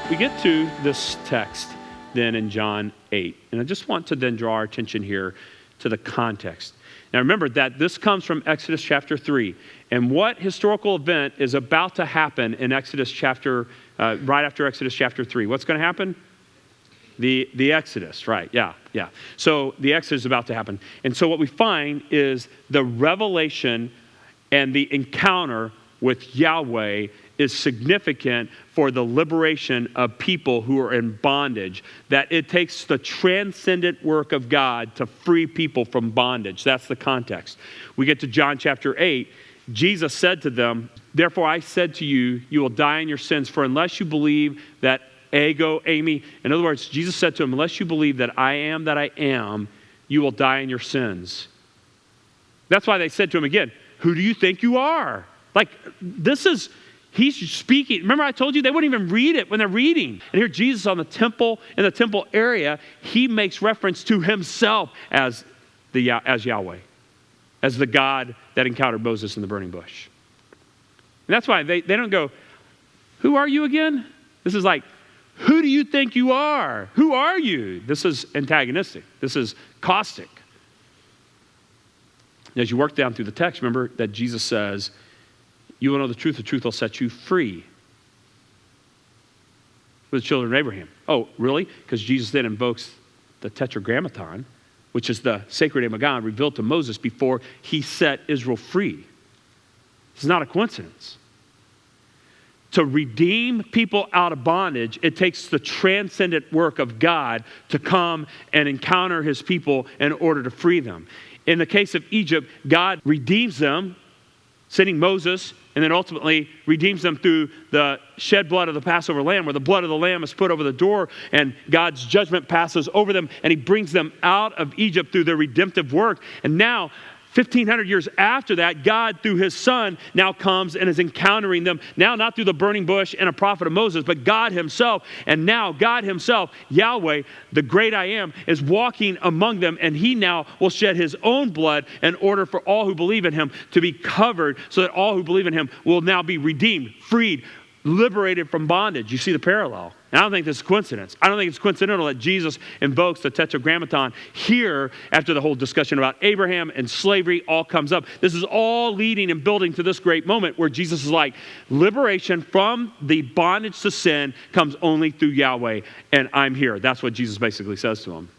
We get to this text then in John 8, and I just want to then draw our attention here to the context. Now remember that this comes from Exodus chapter 3, and what historical event is about to happen in Exodus chapter, right after Exodus chapter 3? What's going to happen? The Exodus, right, yeah. So the Exodus is about to happen. And so what we find is the revelation and the encounter with Yahweh is significant for the liberation of people who are in bondage. That it takes the transcendent work of God to free people from bondage. That's the context. We get to John chapter 8. Jesus said to them, "Therefore I said to you, you will die in your sins, for unless you believe that ego, eimi." In other words, Jesus said to him, unless you believe that I am, you will die in your sins. That's why they said to him again, who do you think you are? Like, he's speaking. Remember I told you they wouldn't even read it when they're reading. And here Jesus in the temple area, he makes reference to himself as Yahweh, as the God that encountered Moses in the burning bush. And that's why they don't go, who are you again? This is like, who do you think you are? Who are you? This is antagonistic. This is caustic. And as you work down through the text, remember that Jesus says, you will know the truth will set you free. For the children of Abraham. Oh, really? Because Jesus then invokes the tetragrammaton, which is the sacred name of God revealed to Moses before he set Israel free. It's not a coincidence. To redeem people out of bondage, it takes the transcendent work of God to come and encounter his people in order to free them. In the case of Egypt, God redeems them, sending Moses, and then ultimately redeems them through the shed blood of the Passover lamb, where the blood of the lamb is put over the door, and God's judgment passes over them, and he brings them out of Egypt through their redemptive work. And now, 1,500 years after that, God, through his son, now comes and is encountering them. Now, not through the burning bush and a prophet of Moses, but God himself. And now, God himself, Yahweh, the great I am, is walking among them. And he now will shed his own blood in order for all who believe in him to be covered, so that all who believe in him will now be redeemed, freed, liberated from bondage. You see the parallel. And I don't think this is coincidence. I don't think it's coincidental that Jesus invokes the tetragrammaton here after the whole discussion about Abraham and slavery all comes up. This is all leading and building to this great moment where Jesus is like, liberation from the bondage to sin comes only through Yahweh, and I'm here. That's what Jesus basically says to him.